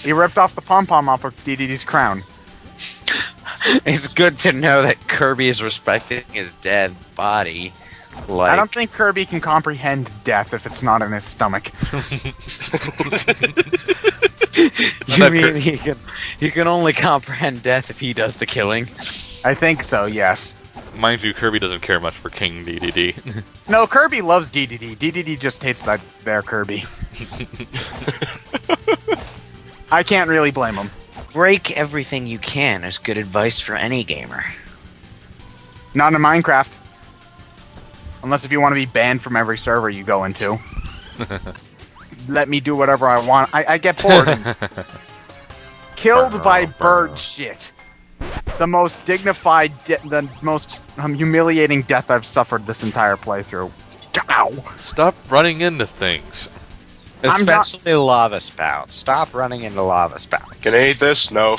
[SPEAKER 1] He ripped off the pom pom off of DDD's crown.
[SPEAKER 4] It's good to know that Kirby is respecting his dead body. Like,
[SPEAKER 1] I don't think Kirby can comprehend death if it's not in his stomach.
[SPEAKER 4] you mean he can only comprehend death if he does the killing.
[SPEAKER 1] I think so. Yes.
[SPEAKER 2] Mind you, Kirby doesn't care much for King DDD.
[SPEAKER 1] No, Kirby loves DDD. DDD just hates that there Kirby. I can't really blame him.
[SPEAKER 4] Break everything you can is good advice for any gamer.
[SPEAKER 1] Not in Minecraft. Unless if you want to be banned from every server you go into. Let me do whatever I want. I get bored. Killed by bird shit. the most dignified, the most humiliating death I've suffered this entire playthrough. Ow!
[SPEAKER 2] Stop running into things.
[SPEAKER 4] Especially lava spouts. Stop running into lava spouts.
[SPEAKER 3] Can I eat this? No.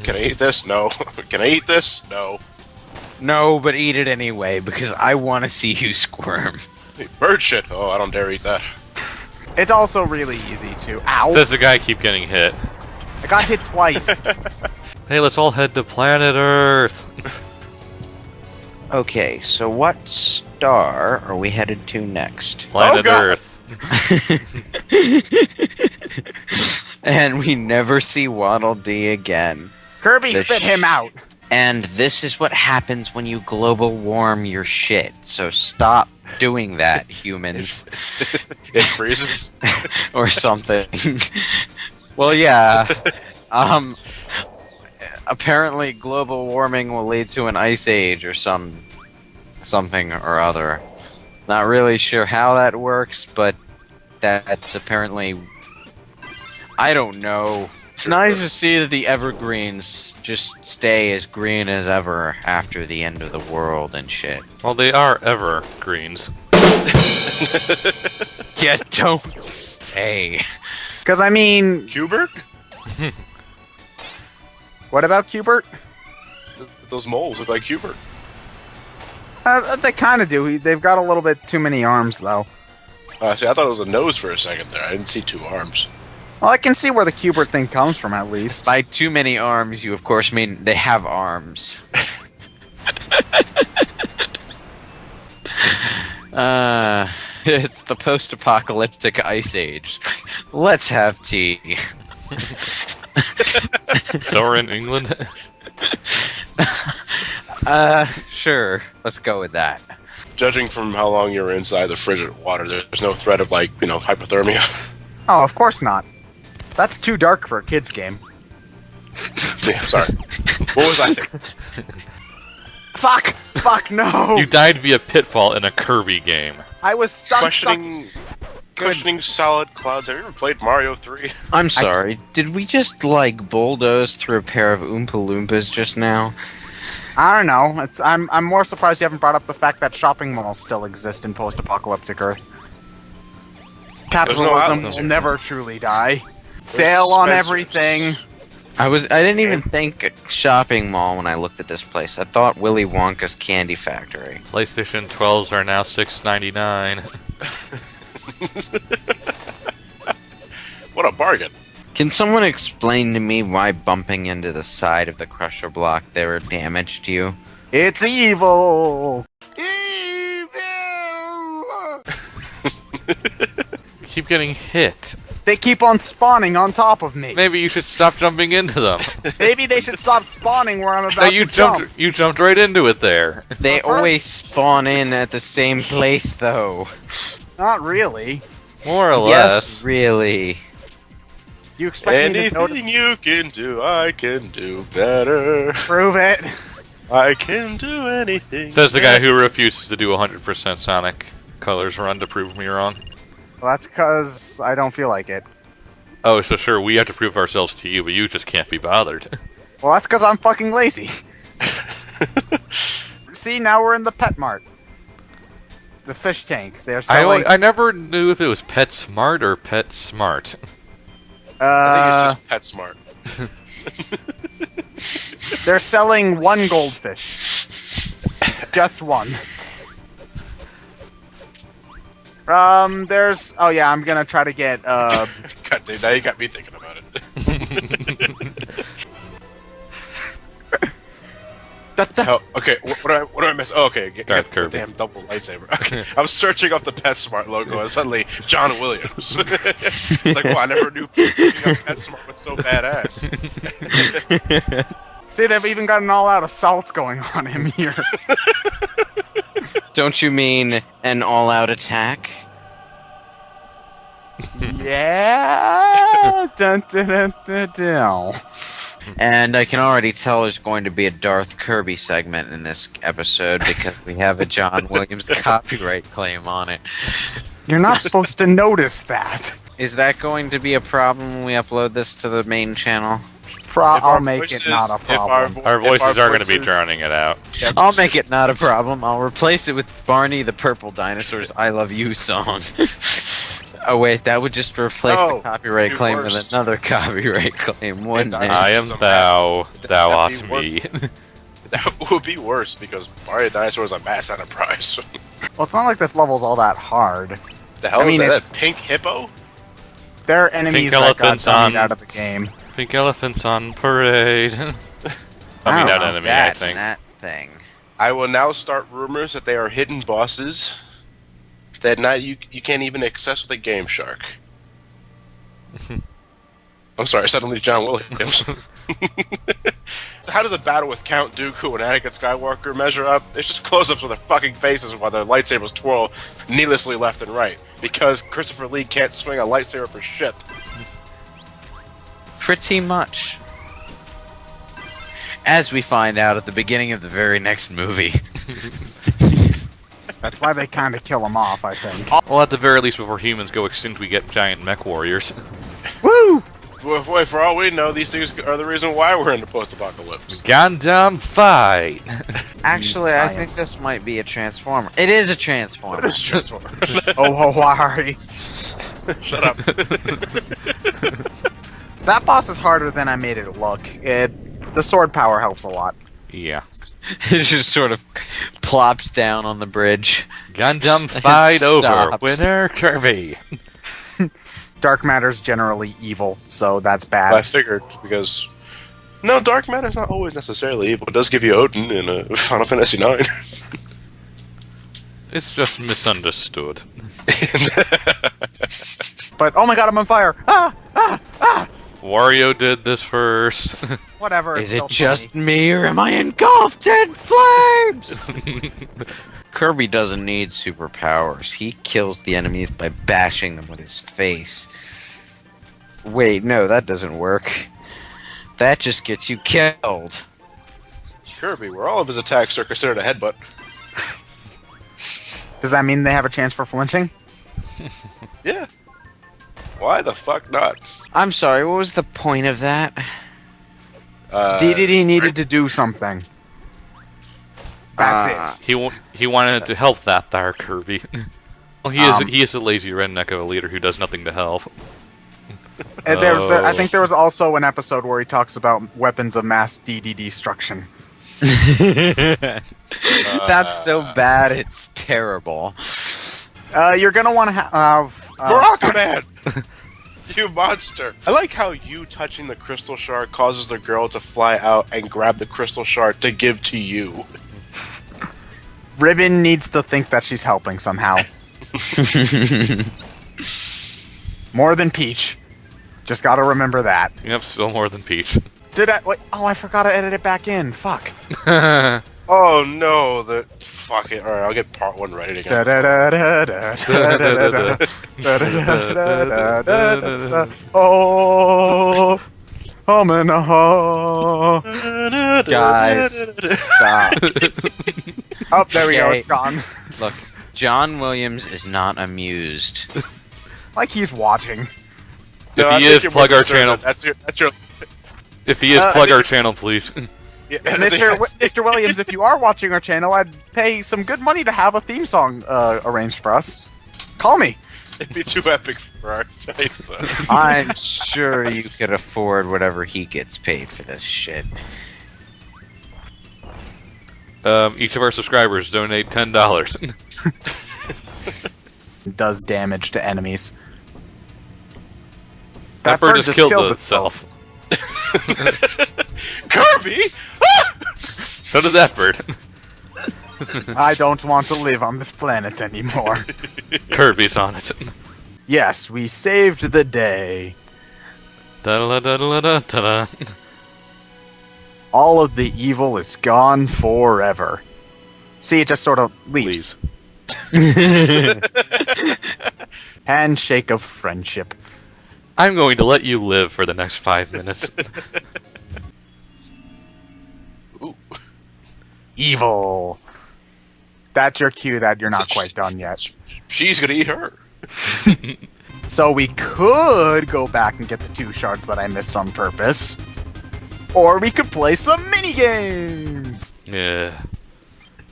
[SPEAKER 3] Can I eat this? No. Can I eat this? No.
[SPEAKER 4] No, but eat it anyway, because I want to see you squirm.
[SPEAKER 3] Hey, bird shit. Oh, I don't dare eat that.
[SPEAKER 1] It's also really easy to. Ow!
[SPEAKER 2] Says the guy keep getting hit.
[SPEAKER 1] I got hit twice.
[SPEAKER 2] Hey, let's all head to planet Earth.
[SPEAKER 4] Okay, so what star are we headed to next?
[SPEAKER 2] Planet
[SPEAKER 3] God.
[SPEAKER 2] Earth.
[SPEAKER 4] And we never see Waddle Dee again.
[SPEAKER 1] Kirby spit him out.
[SPEAKER 4] And this is what happens when you global warm your shit. So stop doing that, humans.
[SPEAKER 3] It freezes.
[SPEAKER 4] Or something. Well, yeah. Apparently global warming will lead to an ice age or something or other. Not really sure how that works, but that's apparently... I don't know. It's nice to see that the evergreens just stay as green as ever after the end of the world and shit.
[SPEAKER 2] Well, they are evergreens.
[SPEAKER 4] Yeah, don't say.
[SPEAKER 1] Because, I mean,
[SPEAKER 3] Hubert?
[SPEAKER 1] what about Cubert?
[SPEAKER 3] Those moles look like Hubert.
[SPEAKER 1] They kind of do. They've got a little bit too many arms, though.
[SPEAKER 3] See, I thought it was a nose for a second there. I didn't see two arms.
[SPEAKER 1] Well, I can see where the Cubert thing comes from, at least.
[SPEAKER 4] By too many arms, you of course mean they have arms. It's the post-apocalyptic ice age. Let's have tea.
[SPEAKER 2] So we're in England?
[SPEAKER 4] Sure. Let's go with that.
[SPEAKER 3] Judging from how long you were inside the frigid water, there's no threat of, like, hypothermia.
[SPEAKER 1] Oh, of course not. That's too dark for a kid's game.
[SPEAKER 3] Yeah, sorry. What was I thinking?
[SPEAKER 1] Fuck! Fuck, no!
[SPEAKER 2] You died via pitfall in a Kirby game.
[SPEAKER 1] I was stuck.
[SPEAKER 3] Questioning solid clouds. Have you ever played Mario 3?
[SPEAKER 4] I'm sorry. Did we just, like, bulldoze through a pair of Oompa Loompas just now?
[SPEAKER 1] I don't know. I'm more surprised you haven't brought up the fact that shopping malls still exist in post-apocalyptic Earth. Capitalism
[SPEAKER 3] outlets
[SPEAKER 1] will
[SPEAKER 3] here.
[SPEAKER 1] never truly die. Sale on
[SPEAKER 3] Spencer's.
[SPEAKER 1] everything.
[SPEAKER 4] I didn't even think shopping mall when I looked at this place. I thought Willy Wonka's Candy Factory.
[SPEAKER 2] PlayStation 12s are now $6.99.
[SPEAKER 3] What a bargain.
[SPEAKER 4] Can someone explain to me why bumping into the side of the crusher block there damaged you?
[SPEAKER 1] It's evil.
[SPEAKER 2] You keep getting hit.
[SPEAKER 1] They keep on spawning on top of me.
[SPEAKER 2] Maybe you should stop jumping into them.
[SPEAKER 1] Maybe they should stop spawning where I'm
[SPEAKER 2] No,
[SPEAKER 1] about
[SPEAKER 2] you
[SPEAKER 1] to jump.
[SPEAKER 2] You jumped right into it there.
[SPEAKER 4] They
[SPEAKER 1] Well, first-
[SPEAKER 4] always spawn in at the same place, though.
[SPEAKER 1] Not really.
[SPEAKER 2] More or
[SPEAKER 4] Yes,
[SPEAKER 2] less.
[SPEAKER 4] really.
[SPEAKER 1] You expect me to notice?
[SPEAKER 3] Anything you can do, I can do better.
[SPEAKER 1] Prove it.
[SPEAKER 3] I can do anything.
[SPEAKER 2] Says the guy who refuses to do 100% Sonic Colors run to prove me wrong.
[SPEAKER 1] Well, that's because I don't feel like it.
[SPEAKER 2] Oh, so sure, we have to prove ourselves to you, but you just can't be bothered.
[SPEAKER 1] Well, that's because I'm fucking lazy. See, now we're in the Pet Mart. The fish tank. They're selling.
[SPEAKER 2] I never knew if it was Pet Smart or Pet Smart.
[SPEAKER 3] I think it's just PetSmart.
[SPEAKER 1] They're selling one goldfish. Just one. There's. Oh yeah, I'm gonna try to get.
[SPEAKER 3] God damn, now you got me thinking about it. Oh, okay, what do I miss? Oh, okay, get
[SPEAKER 2] Darth
[SPEAKER 3] the
[SPEAKER 2] Kirby.
[SPEAKER 3] damn double lightsaber. Okay, I was searching up the PetSmart logo and suddenly John Williams. It's like, well, I never knew PetSmart was so badass.
[SPEAKER 1] See, they've even got an all-out assault going on him here.
[SPEAKER 4] Don't you mean an all-out attack?
[SPEAKER 1] Yeah. Dun, dun, dun, dun, dun.
[SPEAKER 4] And I can already tell there's going to be a Darth Kirby segment in this episode because we have a John Williams copyright claim on it.
[SPEAKER 1] You're not supposed to notice that.
[SPEAKER 4] Is that going to be a problem when we upload this to the main channel?
[SPEAKER 1] I'll make it not a problem.
[SPEAKER 2] Our voices are going to be drowning it out.
[SPEAKER 4] I'll make it not a problem. I'll replace it with Barney the Purple Dinosaur's "I Love You" song. Oh wait, that would just replace the copyright claim with another copyright claim, wouldn't it?
[SPEAKER 2] I am thou art me.
[SPEAKER 3] That would be worse because Mario Dinosaur is a mass enterprise.
[SPEAKER 1] Well, it's not like this level's all that hard.
[SPEAKER 3] The hell is that? Pink hippo?
[SPEAKER 1] There are enemies that got dummied out of the game.
[SPEAKER 2] Pink elephants on parade. I mean, not enemy, I think.
[SPEAKER 4] That thing.
[SPEAKER 3] I will now start rumors that they are hidden bosses that you can't even access with a Game Shark. I'm sorry, suddenly John Williams. So how does a battle with Count Dooku and Anakin Skywalker measure up? It's just close-ups of their fucking faces while their lightsabers twirl needlessly left and right. Because Christopher Lee can't swing a lightsaber for shit.
[SPEAKER 4] Pretty much. As we find out at the beginning of the very next movie.
[SPEAKER 1] That's why they kind of kill him off, I think.
[SPEAKER 2] Well, at the very least, before humans go extinct, we get giant mech warriors.
[SPEAKER 1] Woo!
[SPEAKER 3] Boy, for all we know, these things are the reason why we're in the post-apocalypse.
[SPEAKER 2] Gundam fight!
[SPEAKER 4] Actually, I think this might be a Transformer. It is a Transformer.
[SPEAKER 3] What is Transformers?
[SPEAKER 1] Oh, why?
[SPEAKER 3] Shut up.
[SPEAKER 1] That boss is harder than I made it look. The sword power helps a lot.
[SPEAKER 2] Yeah.
[SPEAKER 4] It just sort of plops down on the bridge.
[SPEAKER 2] Gundam fight over.
[SPEAKER 4] Stops.
[SPEAKER 2] Winner, Kirby.
[SPEAKER 1] Dark matter's generally evil, so that's bad.
[SPEAKER 3] I figured, because... No, dark matter's not always necessarily evil. It does give you Odin in Final Fantasy IX.
[SPEAKER 2] It's just misunderstood.
[SPEAKER 1] But, oh my god, I'm on fire! Ah! Ah! Ah!
[SPEAKER 2] Wario did this first.
[SPEAKER 1] Whatever,
[SPEAKER 4] Is it just me, or am I engulfed in flames? Kirby doesn't need superpowers. He kills the enemies by bashing them with his face. Wait, no, that doesn't work. That just gets you killed.
[SPEAKER 3] Kirby, where all of his attacks are considered a headbutt.
[SPEAKER 1] Does that mean they have a chance for flinching?
[SPEAKER 3] Yeah. Why the fuck not?
[SPEAKER 4] I'm sorry, what was the point of that?
[SPEAKER 1] DDD needed to do something. That's it.
[SPEAKER 2] He wanted to help that there, Kirby. Well, he is a lazy redneck of a leader who does nothing to help.
[SPEAKER 1] I think there was also an episode where he talks about weapons of mass destruction.
[SPEAKER 4] That's so bad, it's terrible.
[SPEAKER 1] You're gonna want to have...
[SPEAKER 3] Baraka Man! You monster! I like how you touching the crystal shard causes the girl to fly out and grab the crystal shard to give to you.
[SPEAKER 1] Ribbon needs to think that she's helping somehow. More than Peach. Just gotta remember that.
[SPEAKER 2] Yep, still more than Peach.
[SPEAKER 1] Did I... Wait, oh, I forgot to edit it back in. Fuck.
[SPEAKER 3] Oh no, fuck it. Alright, I'll get part 1 ready to go.
[SPEAKER 1] Oh,
[SPEAKER 4] Guys, stop.
[SPEAKER 1] Oh, there we go.
[SPEAKER 4] Okay.
[SPEAKER 1] It's gone.
[SPEAKER 4] Look, John Williams is not amused.
[SPEAKER 1] Like he's watching.
[SPEAKER 3] No,
[SPEAKER 2] If he is, plug our channel.
[SPEAKER 3] That's your...
[SPEAKER 2] If he is, plug our channel, please.
[SPEAKER 3] Yeah,
[SPEAKER 1] Mr. Williams, if you are watching our channel, I'd pay some good money to have a theme song arranged for us. Call me.
[SPEAKER 3] It'd be too epic for our taste, though.
[SPEAKER 4] I'm sure you could afford whatever he gets paid for this shit.
[SPEAKER 2] Each of our subscribers donate $10.
[SPEAKER 1] Does damage to enemies.
[SPEAKER 2] That bird just killed itself.
[SPEAKER 3] Kirby!
[SPEAKER 2] So did that bird.
[SPEAKER 1] I don't want to live on this planet anymore.
[SPEAKER 2] Kirby's on it.
[SPEAKER 1] Yes, we saved the day.
[SPEAKER 2] Da-da-da-da-da-da-da.
[SPEAKER 1] All of the evil is gone forever. See, it just sort of leaves. Handshake of friendship.
[SPEAKER 2] I'm going to let you live for the next 5 minutes.
[SPEAKER 3] Ooh.
[SPEAKER 1] Evil. That's your cue that you're not quite done yet.
[SPEAKER 3] She's gonna eat her.
[SPEAKER 1] So we could go back and get the 2 shards that I missed on purpose. Or we could play some mini games.
[SPEAKER 2] Yeah.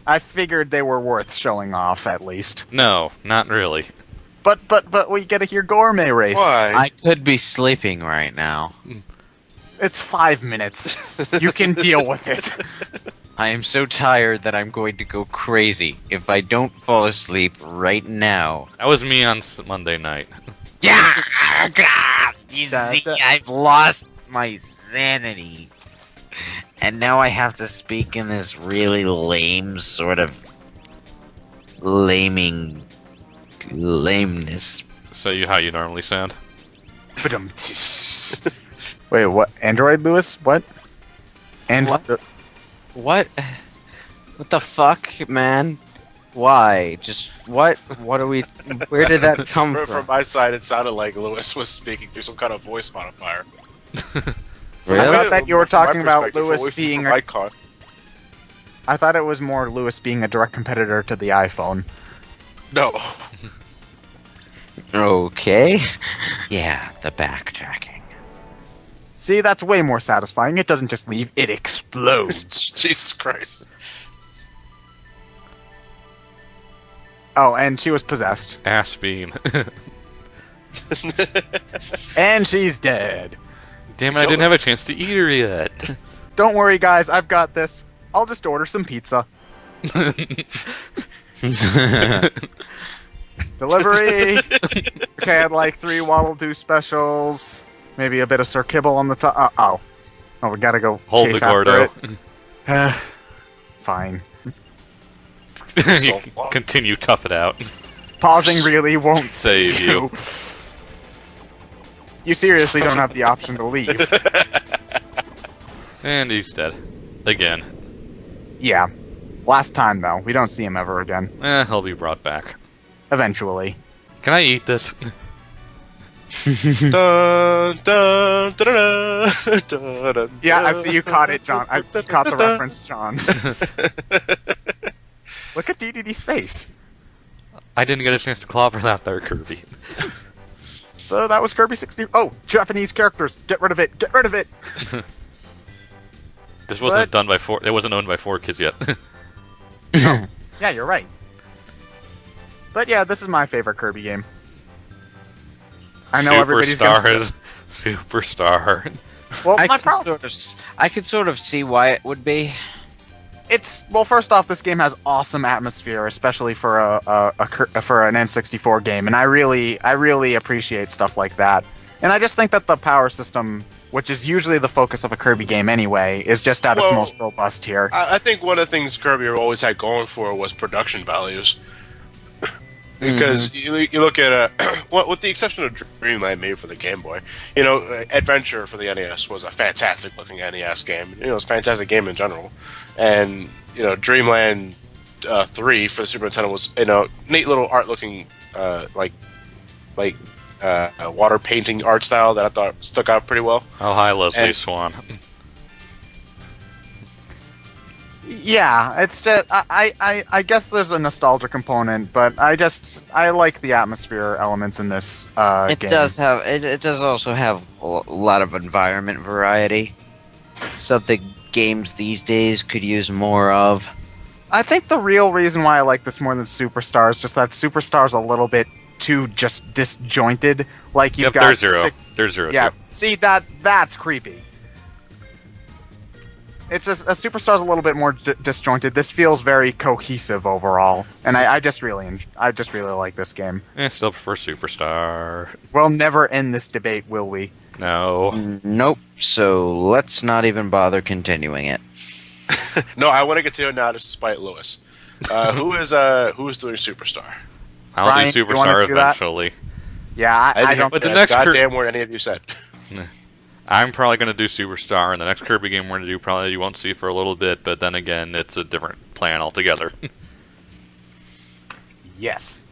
[SPEAKER 1] I figured they were worth showing off at least.
[SPEAKER 2] No, not really.
[SPEAKER 1] But we get to hear Gourmet Race.
[SPEAKER 3] Why?
[SPEAKER 4] I could be sleeping right now.
[SPEAKER 1] It's 5 minutes. You can deal with it.
[SPEAKER 4] I am so tired that I'm going to go crazy if I don't fall asleep right now.
[SPEAKER 2] That was me on Monday night.
[SPEAKER 4] Yeah! God, you
[SPEAKER 1] That's
[SPEAKER 4] see,
[SPEAKER 1] it.
[SPEAKER 4] I've lost my sanity. And now I have to speak in this really lame sort of lameness.
[SPEAKER 2] So how you normally sound?
[SPEAKER 1] Wait, what? Android, Lewis? What?
[SPEAKER 4] What? What? What the fuck, man? Why? Just what? What are we? Where did that come
[SPEAKER 3] From
[SPEAKER 4] from?
[SPEAKER 3] my side, it sounded like Lewis was speaking through some kind of voice modifier.
[SPEAKER 1] I thought that you were
[SPEAKER 3] From my
[SPEAKER 1] talking about
[SPEAKER 3] perspective,
[SPEAKER 1] Lewis
[SPEAKER 3] away from
[SPEAKER 1] being
[SPEAKER 3] my car.
[SPEAKER 1] I thought it was more Lewis being a direct competitor to the iPhone.
[SPEAKER 3] No.
[SPEAKER 4] Okay. Yeah, the backtracking.
[SPEAKER 1] See, that's way more satisfying. It doesn't just leave, it explodes.
[SPEAKER 3] Jesus Christ.
[SPEAKER 1] Oh, and she was possessed.
[SPEAKER 2] Ass beam.
[SPEAKER 1] And she's dead.
[SPEAKER 2] Damn it, I didn't have a chance to eat her yet.
[SPEAKER 1] Don't worry, guys, I've got this. I'll just order some pizza. Delivery! Okay, I'd like 3 Waddle Doo specials. Maybe a bit of Sir Kibble on the top. Oh, we gotta go
[SPEAKER 2] Hold the
[SPEAKER 1] chase after
[SPEAKER 2] Gordo.
[SPEAKER 1] it. Fine.
[SPEAKER 2] You continue tough it out.
[SPEAKER 1] Pausing really won't
[SPEAKER 2] Save
[SPEAKER 1] save
[SPEAKER 2] you.
[SPEAKER 1] You seriously don't have the option to leave.
[SPEAKER 2] And he's dead. Again.
[SPEAKER 1] Yeah. Last time, though. We don't see him ever again.
[SPEAKER 2] He'll be brought back.
[SPEAKER 1] Eventually.
[SPEAKER 2] Can I eat this?
[SPEAKER 3] Dun, dun, dun, dun, dun, dun,
[SPEAKER 1] Yeah, I see you caught it, John. I caught the reference, John. Look at DDD's face.
[SPEAKER 2] I didn't get a chance to clobber that there, Kirby.
[SPEAKER 1] So that was Kirby 60. Oh, Japanese characters. Get rid of it. Get rid of it.
[SPEAKER 2] This wasn't
[SPEAKER 1] What?
[SPEAKER 2] done by 4. It wasn't owned by 4 kids yet.
[SPEAKER 1] Yeah, you're right. But yeah, this is my favorite Kirby game. I know everybody's gonna.
[SPEAKER 2] Superstar.
[SPEAKER 1] Well,
[SPEAKER 4] I
[SPEAKER 1] my
[SPEAKER 4] could
[SPEAKER 1] problem.
[SPEAKER 4] sort of see why it would be.
[SPEAKER 1] Well, first off, this game has awesome atmosphere, especially for for an N64 game, and I really appreciate stuff like that. And I just think that the power system, which is usually the focus of a Kirby game anyway, is just at its
[SPEAKER 3] Well,
[SPEAKER 1] most robust here.
[SPEAKER 3] I think one of the things Kirby always had going for was production values. Because you look at well, with the exception of Dreamland made for the Game Boy, you know, Adventure for the NES was a fantastic looking NES game. You know, it's a fantastic game in general, and you know, Dreamland 3 for the Super Nintendo was neat little art looking like water painting art style that I thought stuck out pretty well.
[SPEAKER 2] Oh, hi, Leslie
[SPEAKER 3] And-
[SPEAKER 2] Swan.
[SPEAKER 1] Yeah, it's just I guess there's a nostalgia component, but I like the atmosphere elements in this
[SPEAKER 4] It
[SPEAKER 1] game.
[SPEAKER 4] does have. It does also have a lot of environment variety. Something games these days could use more of.
[SPEAKER 1] I think the real reason why I like this more than Superstar is just that Superstar's a little bit too just disjointed. Like you've
[SPEAKER 2] Yep,
[SPEAKER 1] got
[SPEAKER 2] there's 0.
[SPEAKER 1] six-
[SPEAKER 2] There's 0,
[SPEAKER 1] Yeah,
[SPEAKER 2] too.
[SPEAKER 1] see that's creepy. It's just a Superstar's a little bit more disjointed. This feels very cohesive overall, and I just really like this game.
[SPEAKER 2] Still prefer Superstar.
[SPEAKER 1] We'll never end this debate, will we?
[SPEAKER 2] No.
[SPEAKER 4] Nope. So let's not even bother continuing it.
[SPEAKER 3] No, I want to get to it now, just to spite Lewis. Who's doing Superstar?
[SPEAKER 2] I'll
[SPEAKER 1] Ryan,
[SPEAKER 2] do
[SPEAKER 1] you wanna
[SPEAKER 2] Superstar
[SPEAKER 1] do that?
[SPEAKER 2] eventually.
[SPEAKER 1] Yeah, I don't.
[SPEAKER 2] But the
[SPEAKER 3] But
[SPEAKER 2] next
[SPEAKER 3] goddamn word any of you said.
[SPEAKER 2] I'm probably going to do Superstar, and the next Kirby game we're going to do probably you won't see for a little bit, but then again, it's a different plan altogether.
[SPEAKER 1] Yes.